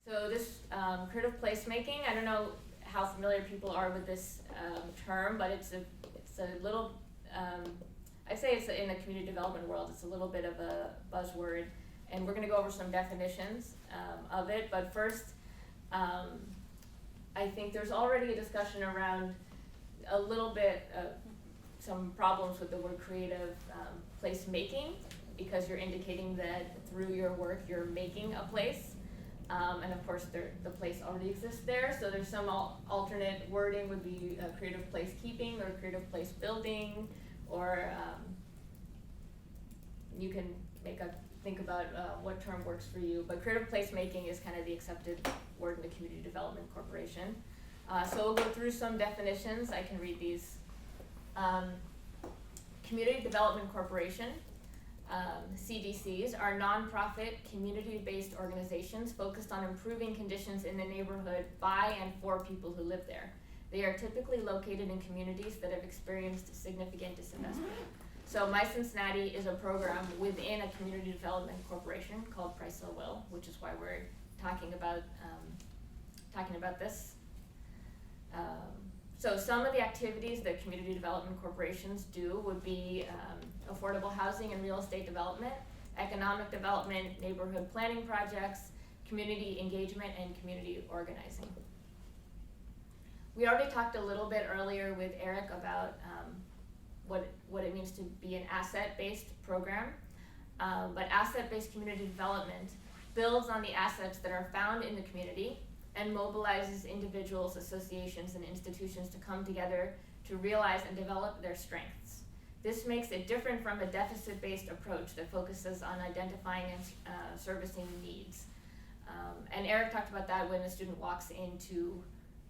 So this creative placemaking, I don't know how familiar people are with this term, but it's a little, I'd say it's in the community development world, it's a little bit of a buzzword, and we're going to go over some definitions of it. But first, I think there's already a discussion around a little bit of some problems with the word creative placemaking, because you're indicating that through your work you're making a place. And of course the place already exists there, so there's some alternate wording would be creative placekeeping or creative place building, or you can think about what term works for you, but creative placemaking is kind of the accepted word in the Community Development Corporation. So we'll go through some definitions. I can read these. Community Development Corporation, CDCs, are nonprofit, community-based organizations focused on improving conditions in the neighborhood by and for people who live there. They are typically located in communities that have experienced significant disinvestment. So MYCincinnati is a program within a community development corporation called Price Hill Will, which is why we're talking about this. So some of the activities that community development corporations do would be affordable housing and real estate development, economic development, neighborhood planning projects, community engagement, and community organizing. We already talked a little bit earlier with Eric about what it means to be an asset-based program, but asset-based community development builds on the assets that are found in the community and mobilizes individuals, associations, and institutions to come together to realize and develop their strengths. This makes it different from a deficit-based approach that focuses on identifying and servicing needs. And Eric talked about that when a student walks into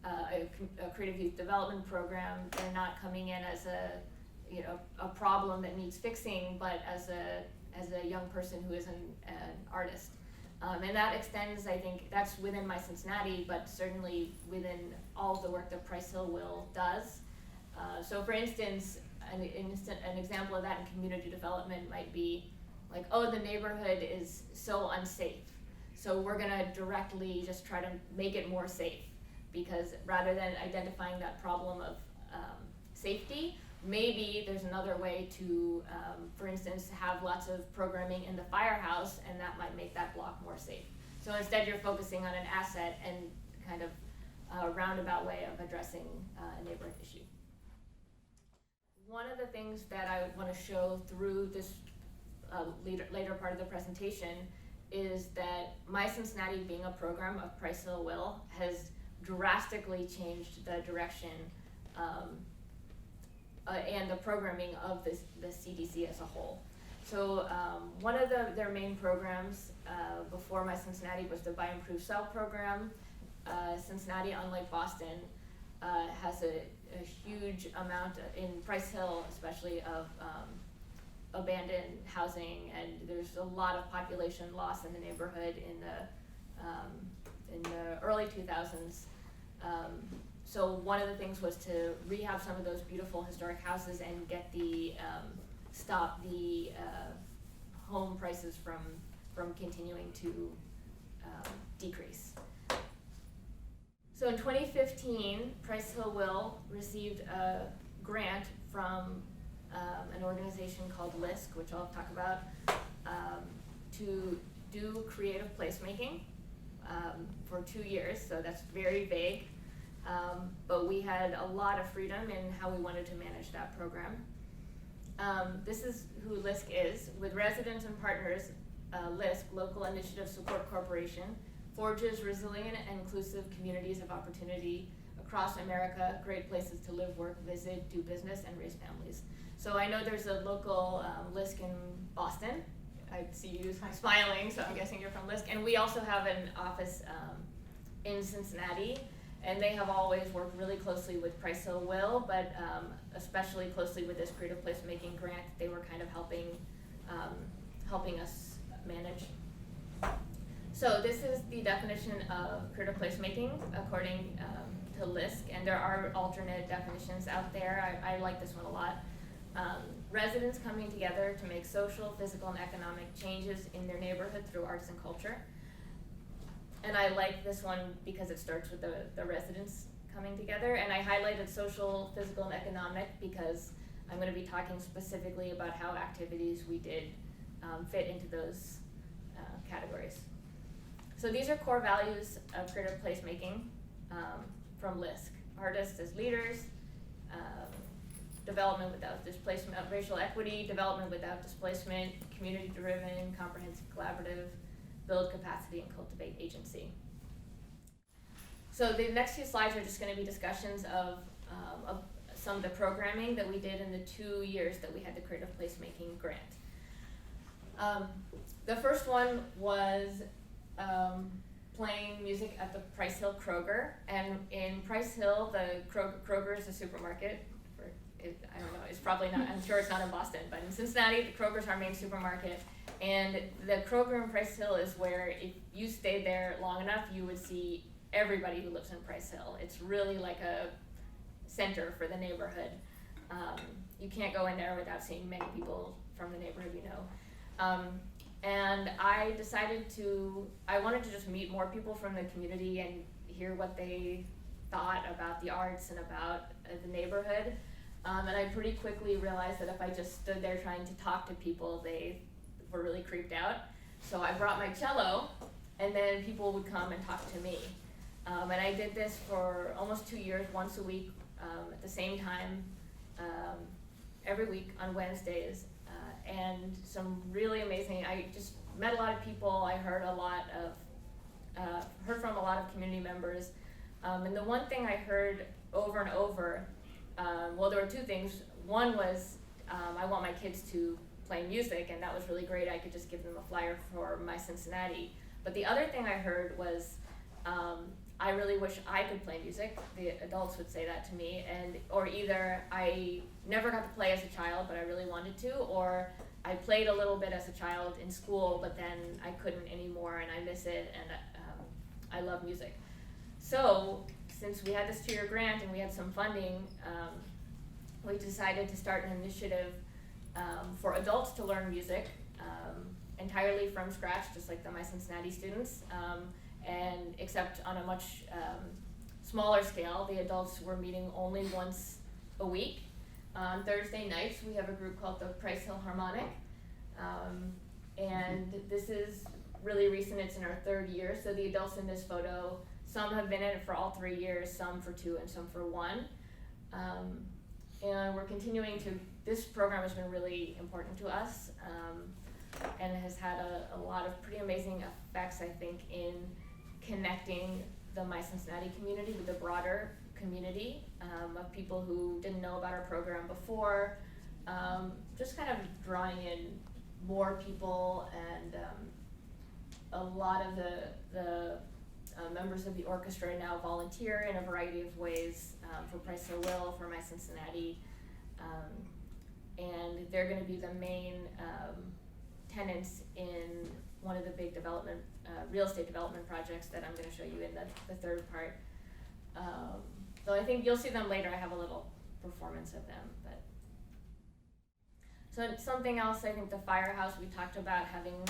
a creative youth development program, they're not coming in as a problem that needs fixing, but as a young person who is an artist. And that extends, I think, that's within MYCincinnati, but certainly within all of the work that Price Hill Will does. So for instance, an example of that in community development might be like, oh, the neighborhood is so unsafe, so we're gonna directly just try to make it more safe, because rather than identifying that problem of safety, maybe there's another way to, for instance, have lots of programming in the firehouse, and that might make that block more safe. So instead you're focusing on an asset and kind of a roundabout way of addressing a neighborhood issue. One of the things that I want to show through this later part of the presentation is that MYCincinnati, being a program of Price Hill Will, has drastically changed the direction and the programming of the CDC as a whole. So one of their main programs before MYCincinnati was the Buy Improve Sell program. Cincinnati, unlike Boston, has a huge amount in Price Hill, especially, of abandoned housing, and there's a lot of population loss in the neighborhood in the early 2000s. So one of the things was to rehab some of those beautiful historic houses and get stop the home prices from continuing to decrease. So in 2015, Price Hill Will received a grant from an organization called LISC, which I'll talk about, to do creative placemaking for 2 years. So that's very vague. But we had a lot of freedom in how we wanted to manage that program. This is who LISC is. With residents and partners, LISC, Local Initiative Support Corporation, forges resilient and inclusive communities of opportunity across America, great places to live, work, visit, do business, and raise families. So I know there's a local LISC in Boston. I see you smiling, so I'm guessing you're from LISC. And we also have an office in Cincinnati. And they have always worked really closely with Price Hill Will, but especially closely with this creative placemaking grant. They were kind of helping us manage. So this is the definition of creative placemaking according to LISC, and there are alternate definitions out there. I like this one a lot. Residents coming together to make social, physical, and economic changes in their neighborhood through arts and culture. And I like this one because it starts with the residents coming together. And I highlighted social, physical, and economic because I'm going to be talking specifically about how activities we did fit into those categories. So these are core values of creative placemaking from LISC. Artists as leaders, development without displacement, racial equity, development without displacement, community-driven, comprehensive, collaborative, build capacity, and cultivate agency. So the next few slides are just going to be discussions of some of the programming that we did in the 2 years that we had the Creative Placemaking grant. The first one was playing music at the Price Hill Kroger, and in Price Hill, the Kroger is a supermarket. I don't know, it's probably not, I'm sure it's not in Boston, but in Cincinnati, the Kroger's our main supermarket, and the Kroger in Price Hill is where if you stayed there long enough, you would see everybody who lives in Price Hill. It's really like a center for the neighborhood. You can't go in there without seeing many people from the neighborhood you know. And I decided I wanted to just meet more people from the community and hear what they thought about the arts and about the neighborhood. And I pretty quickly realized that if I just stood there trying to talk to people, they were really creeped out. So I brought my cello, and then people would come and talk to me. And I did this for almost 2 years, once a week, at the same time, every week on Wednesdays. And some really amazing, I just met a lot of people. I heard from a lot of community members. And the one thing I heard over and over, well, there were two things. One was, I want my kids to play music, and that was really great. I could just give them a flyer for MYCincinnati. But the other thing I heard was, I really wish I could play music. The adults would say that to me, or either I never got to play as a child, but I really wanted to, or I played a little bit as a child in school, but then I couldn't anymore, and I miss it, and I love music. So since we had this 2-year grant and we had some funding, we decided to start an initiative for adults to learn music entirely from scratch, just like the MYCincinnati students. And except on a much smaller scale, the adults were meeting only once a week. On Thursday nights, we have a group called the Price Hill Harmonic, and this is really recent. It's in our 3rd year, so the adults in this photo, some have been in it for all 3 years, some for 2, and some for 1. And we're continuing to, this program has been really important to us, and has had a lot of pretty amazing effects, I think, in connecting the MYCincinnati community with the broader community of people who didn't know about our program before, just kind of drawing in more people, and a lot of the members of the orchestra now volunteer in a variety of ways for Price Hill Will, for MYCincinnati, and they're going to be the main tenants in one of the big development, real estate development projects that I'm going to show you in the 3rd part. So I think you'll see them later. I have a little performance of them. But so something else, I think the firehouse, we talked about having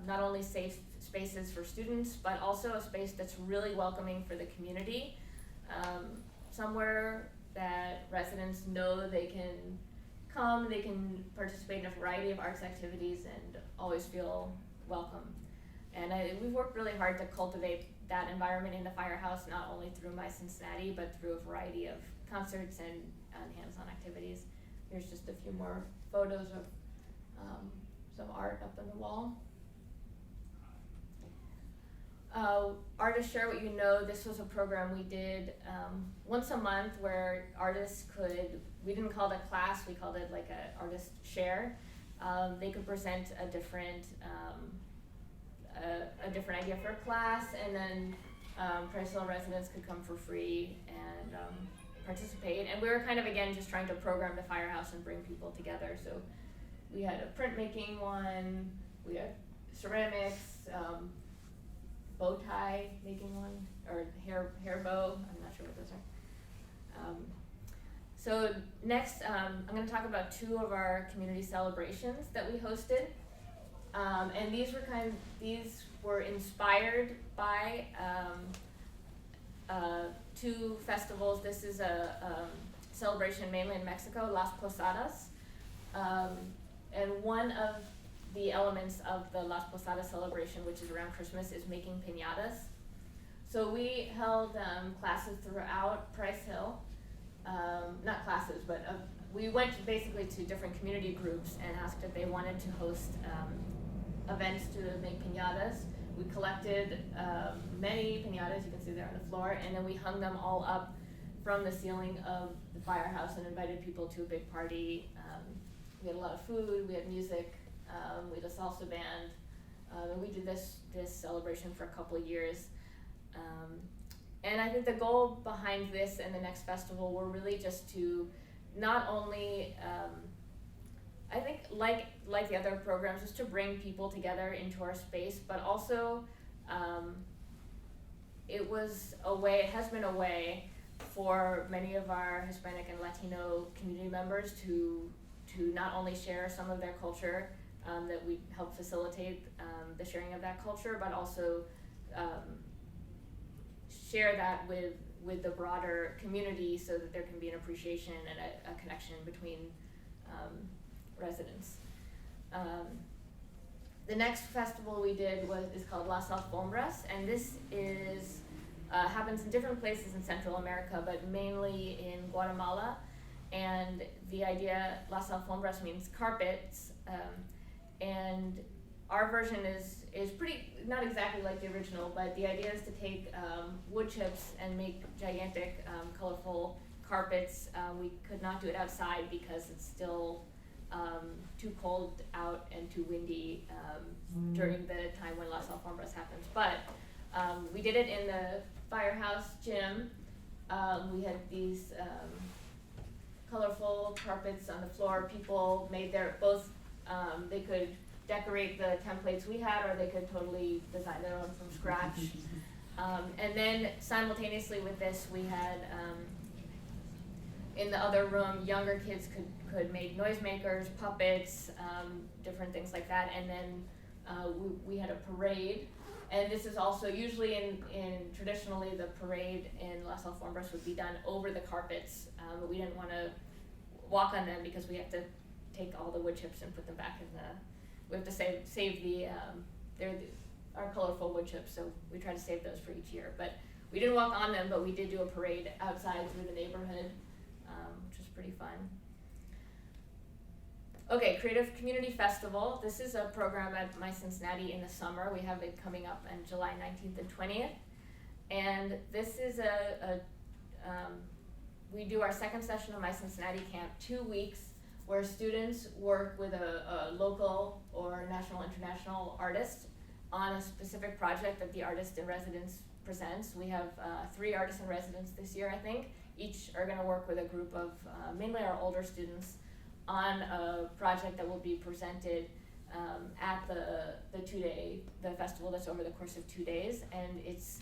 not only safe spaces for students, but also a space that's really welcoming for the community, somewhere that residents know they can come, they can participate in a variety of arts activities and always feel welcome. And we've worked really hard to cultivate that environment in the firehouse, not only through MYCincinnati, but through a variety of concerts and hands-on activities. Here's just a few more photos of some art up on the wall. Artists Share What You Know, this was a program we did once a month where artists could, we didn't call it a class, we called it like an artist share. They could present a different idea for a class, and then Price Hill residents could come for free and participate. And we were kind of, again, just trying to program the firehouse and bring people together. So we had a printmaking one, we had ceramics, bow tie making one, or hair bow, I'm not sure what those are. So next, I'm going to talk about 2 of our community celebrations that we hosted. And these were inspired by two festivals. This is a celebration mainly in Mexico, Las Posadas. And one of the elements of the Las Posadas celebration, which is around Christmas, is making piñatas. So we held classes throughout Price Hill. Not classes, but we went basically to different community groups and asked if they wanted to host events to make piñatas. We collected many piñatas, you can see there on the floor, and then we hung them all up from the ceiling of the firehouse and invited people to a big party. We had a lot of food, we had music, we had a salsa band, and we did this celebration for a couple of years. And I think the goal behind this and the next festival were really just to not only, I think like the other programs, just to bring people together into our space, but also it has been a way for many of our Hispanic and Latino community members to not only share some of their culture, that we help facilitate the sharing of that culture, but also share that with the broader community so that there can be an appreciation and a connection between residents. The next festival we did is called Las Alfombras, and this is happens in different places in Central America, but mainly in Guatemala. And the idea, Las Alfombras, means carpets, and our version is pretty, not exactly like the original, but the idea is to take wood chips and make gigantic, colorful carpets. We could not do it outside because it's still too cold out and too windy during the time when Las Alfombras happens. But we did it in the firehouse gym. We had these colorful carpets on the floor. People made they could decorate the templates we had, or they could totally design their own from scratch. And then simultaneously with this, we had in the other room, younger kids could make noisemakers, puppets, different things like that. And then we had a parade. And this is also usually traditionally the parade in Las Alfombras would be done over the carpets, but we didn't want to walk on them because we have to take all the wood chips and put them back in we have to save our colorful wood chips, so we try to save those for each year. But we didn't walk on them, but we did do a parade outside through the neighborhood, which was pretty fun. Okay, Creative Community Festival. This is a program at MYCincinnati in the summer. We have it coming up on July 19th and 20th. And this is we do our second session of MYCincinnati Camp, 2 weeks, where students work with a local or national, international artist on a specific project that the artist in residence presents. We have 3 artists in residence this year, I think. Each are gonna work with a group of mainly our older students on a project that will be presented at the festival that's over the course of 2 days, and it's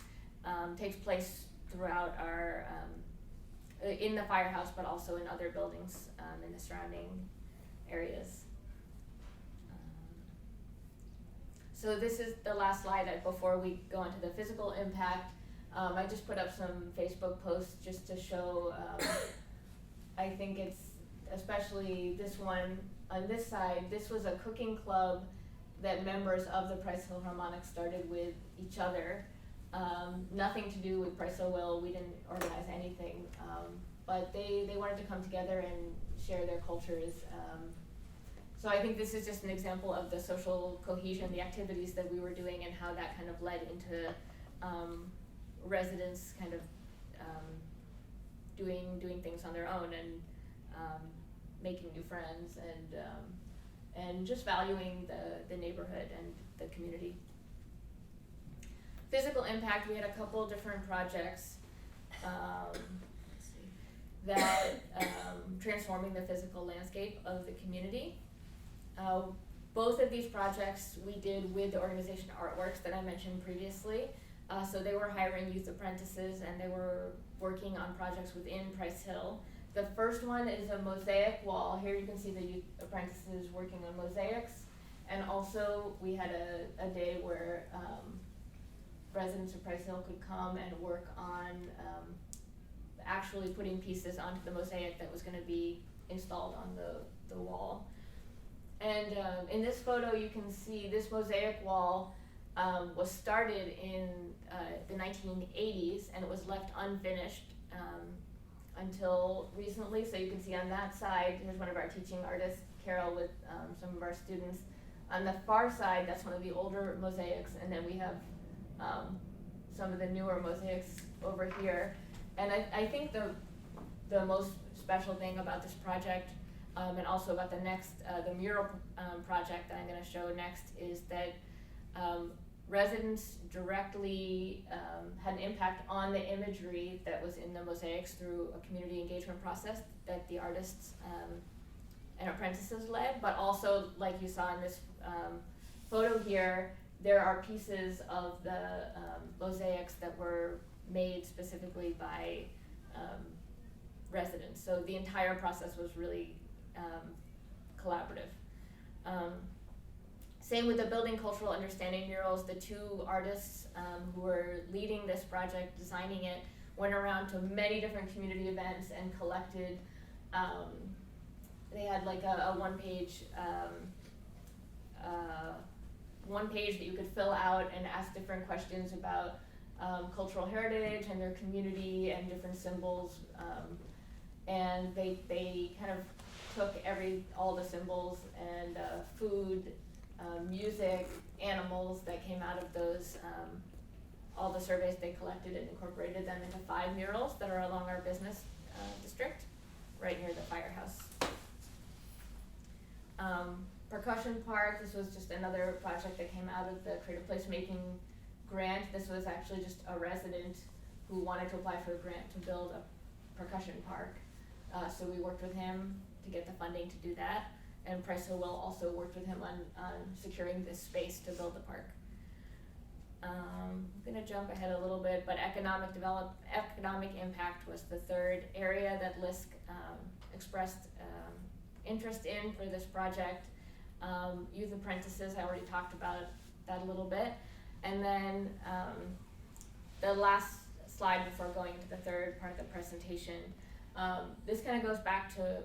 takes place throughout our in the firehouse, but also in other buildings in the surrounding areas. So this is the last slide before we go into the physical impact. I just put up some Facebook posts just to show. I think it's especially this one on this side. This was a cooking club that members of the Price Hill Harmonic started with each other. Nothing to do with Price Hill Will. We didn't organize anything, but they wanted to come together and share their cultures. So I think this is just an example of the social cohesion, the activities that we were doing, and how that kind of led into residents kind of doing things on their own and making new friends and just valuing the neighborhood and the community. Physical impact, we had a couple different projects that transforming the physical landscape of the community. Both of these projects we did with the organization Artworks that I mentioned previously. So they were hiring youth apprentices and they were working on projects within Price Hill. The first one is a mosaic wall. Here you can see the youth apprentices working on mosaics. And also we had a day where residents of Price Hill could come and work on actually putting pieces onto the mosaic that was going to be installed on the wall. And in this photo you can see this mosaic wall was started in the 1980s, and it was left unfinished until recently. So you can see on that side, here's one of our teaching artists, Carol, with some of our students. On the far side, that's one of the older mosaics, and then we have some of the newer mosaics over here. And I think the most special thing about this project, and also about the next, the mural project that I'm going to show next, is that residents directly had an impact on the imagery that was in the mosaics through a community engagement process that the artists and apprentices led, but also, like you saw in this photo here, there are pieces of the mosaics that were made specifically by residents. So the entire process was really collaborative. Same with the Building Cultural Understanding murals. The two artists who were leading this project, designing it, went around to many different community events and collected, they had like a one-page that you could fill out and ask different questions about cultural heritage and their community and different symbols. And they kind of took all the symbols and food, music, animals that came out of those, all the surveys they collected, and incorporated them into 5 murals that are along our business district, right near the firehouse. Percussion Park, this was just another project that came out of the Creative Placemaking grant. This was actually just a resident who wanted to apply for a grant to build a percussion park. So we worked with him to get the funding to do that, and Price Hill Will also worked with him on securing this space to build the park. I'm gonna jump ahead a little bit, but economic impact was the third area that LISC expressed interest in for this project. Youth apprentices, I already talked about that a little bit. And then the last slide before going into the third part of the presentation, this kind of goes back to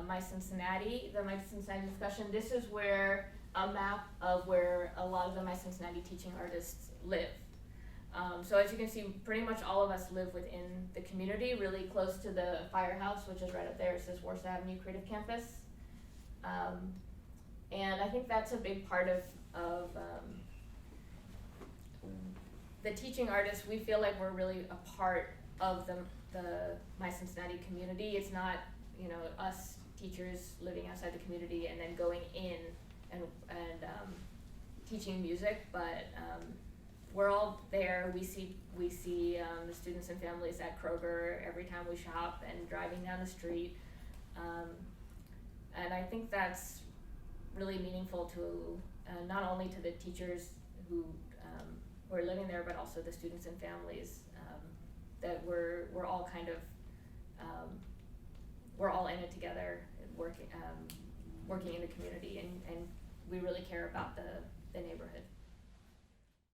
MYCincinnati, the MYCincinnati discussion. This is where a map of where a lot of the MYCincinnati teaching artists live. So as you can see, pretty much all of us live within the community, really close to the firehouse, which is right up there. It says Warsaw Avenue Creative Campus. And I think that's a big part of the teaching artists. We feel like we're really a part of the MYCincinnati community. It's not, us teachers living outside the community and then going in and teaching music, but we're all there. We see the students and families at Kroger every time we shop and driving down the street. And I think that's really meaningful to not only to the teachers who are living there, but also the students and families, that we're all kind of we're all in it together, working in the community, and we really care about the neighborhood.